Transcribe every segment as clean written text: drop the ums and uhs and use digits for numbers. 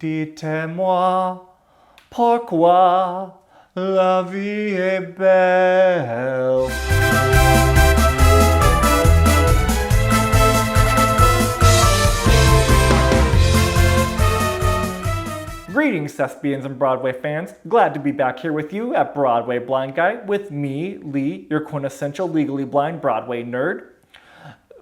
Dites-moi pourquoi la vie est belle. Greetings, thespians and Broadway fans. Glad to be back here with you at Broadway Blind Guy with me, Lee, your quintessential legally blind Broadway nerd.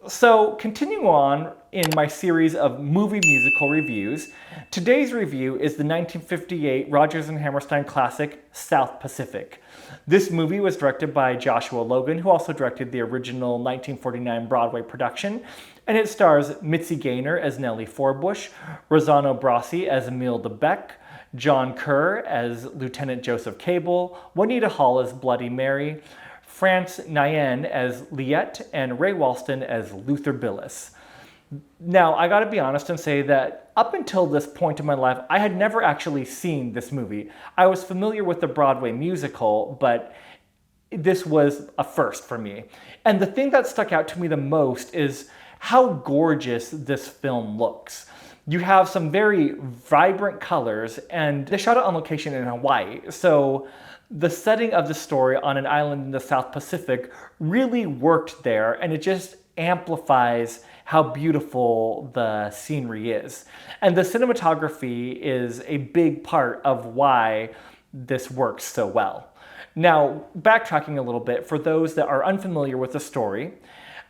So, continuing on in my series of movie musical reviews, today's review is the 1958 Rodgers and Hammerstein classic, South Pacific. This movie was directed by Joshua Logan, who also directed the original 1949 Broadway production, and it stars Mitzi Gaynor as Nellie Forbush, Rossano Brazzi as Emile DeBeck, John Kerr as Lieutenant Joseph Cable, Juanita Hall as Bloody Mary, France Nyan as Liette, and Ray Walston as Luther Billis. Now, I gotta be honest and say that up until this point in my life, I had never actually seen this movie. I was familiar with the Broadway musical, but this was a first for me. And the thing that stuck out to me the most is how gorgeous this film looks. You have some very vibrant colors, and they shot it on location in Hawaii. So the setting of the story on an island in the South Pacific really worked there, and it just amplifies how beautiful the scenery is. And the cinematography is a big part of why this works so well. Now, backtracking a little bit, for those that are unfamiliar with the story,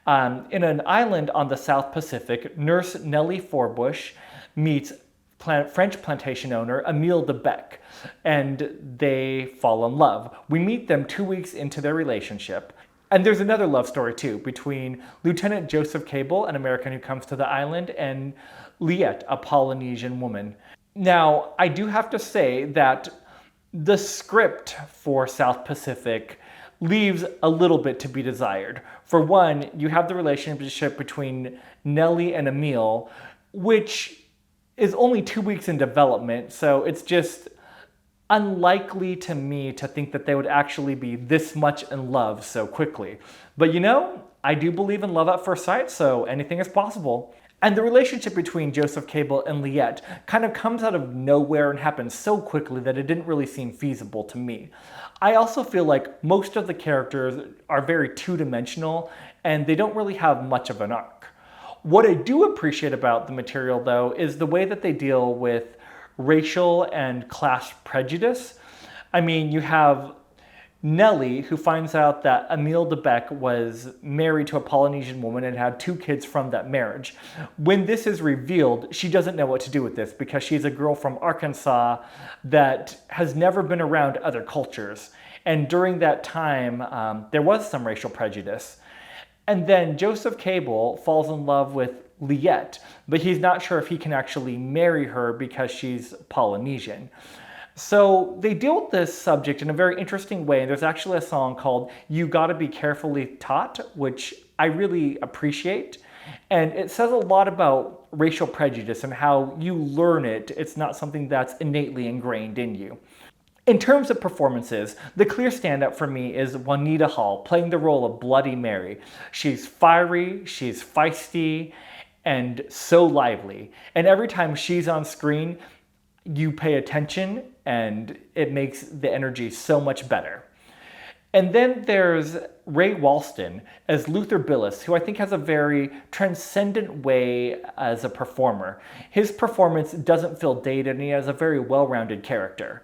in an island on the South Pacific, nurse Nellie Forbush meets French plantation owner Emile DeBeck, and they fall in love. We meet them 2 weeks into their relationship. And there's another love story too, between Lieutenant Joseph Cable, an American who comes to the island, and Liette, a Polynesian woman. Now, I do have to say that the script for South Pacific leaves a little bit to be desired. For one, you have the relationship between Nellie and Emile, which is only 2 weeks in development, so it's just unlikely to me to think that they would actually be this much in love so quickly. But you know, I do believe in love at first sight, so anything is possible. And the relationship between Joseph Cable and Liette kind of comes out of nowhere and happens so quickly that it didn't really seem feasible to me. I also feel like most of the characters are very two-dimensional and they don't really have much of an arc. What I do appreciate about the material, though, is the way that they deal with racial and class prejudice. I mean, you have Nellie, who finds out that Emile DeBeck was married to a Polynesian woman and had 2 kids from that marriage. When this is revealed, she doesn't know what to do with this because she's a girl from Arkansas that has never been around other cultures. And during that time, there was some racial prejudice. And then Joseph Cable falls in love with Liette, but he's not sure if he can actually marry her because she's Polynesian. So they deal with this subject in a very interesting way. There's actually a song called You Gotta Be Carefully Taught, which I really appreciate. And it says a lot about racial prejudice and how you learn it. It's not something that's innately ingrained in you. In terms of performances, the clear standout for me is Juanita Hall playing the role of Bloody Mary. She's fiery, she's feisty, and so lively. And every time she's on screen, you pay attention and it makes the energy so much better. And then there's Ray Walston as Luther Billis, who I think has a very transcendent way as a performer. His performance doesn't feel dated and he has a very well-rounded character.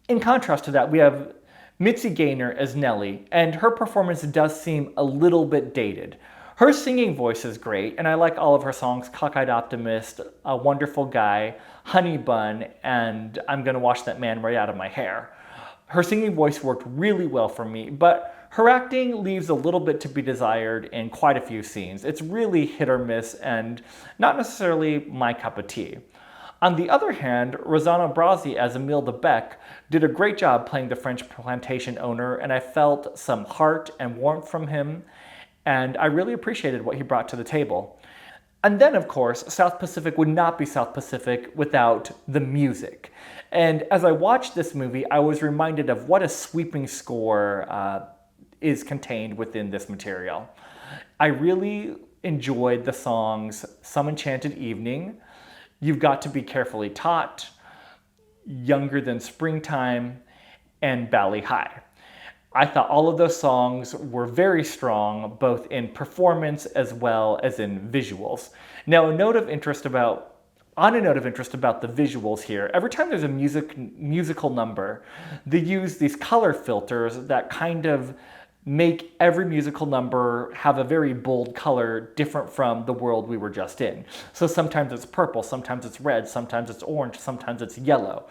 In contrast to that, we have Mitzi Gaynor as Nellie, and her performance does seem a little bit dated. Her singing voice is great, and I like all of her songs, Cockeyed Optimist, A Wonderful Guy, Honey Bun, and I'm Gonna Wash That Man Right Out of My Hair. Her singing voice worked really well for me, but her acting leaves a little bit to be desired in quite a few scenes. It's really hit or miss and not necessarily my cup of tea. On the other hand, Rossano Brazzi as Emile DeBeck did a great job playing the French plantation owner, and I felt some heart and warmth from him, and I really appreciated what he brought to the table. And then, of course, South Pacific would not be South Pacific without the music. And as I watched this movie, I was reminded of what a sweeping score is contained within this material. I really enjoyed the songs Some Enchanted Evening, You've Got to Be Carefully Taught, Younger Than Springtime, and Bali High. I thought all of those songs were very strong, both in performance as well as in visuals. Now, on a note of interest about the visuals here, every time there's a musical number, they use these color filters that kind of make every musical number have a very bold color different from the world we were just in. So sometimes it's purple, sometimes it's red, sometimes it's orange, sometimes it's yellow.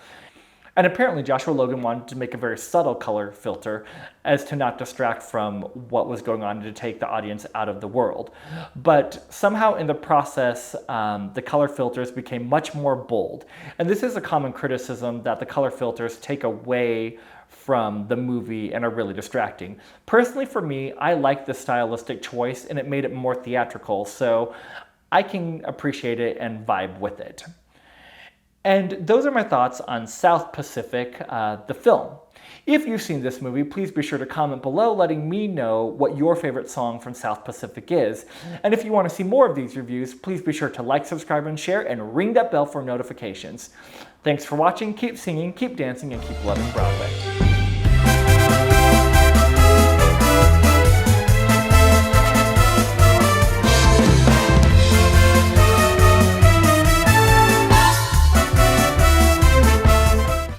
And apparently Joshua Logan wanted to make a very subtle color filter as to not distract from what was going on and to take the audience out of the world. But somehow in the process, the color filters became much more bold. And this is a common criticism, that the color filters take away from the movie and are really distracting. Personally, for me, I like the stylistic choice and it made it more theatrical, so I can appreciate it and vibe with it. And those are my thoughts on South Pacific, the film. If you've seen this movie, please be sure to comment below letting me know what your favorite song from South Pacific is. And if you want to see more of these reviews, please be sure to like, subscribe, and share, and ring that bell for notifications. Thanks for watching, keep singing, keep dancing, and keep loving Broadway.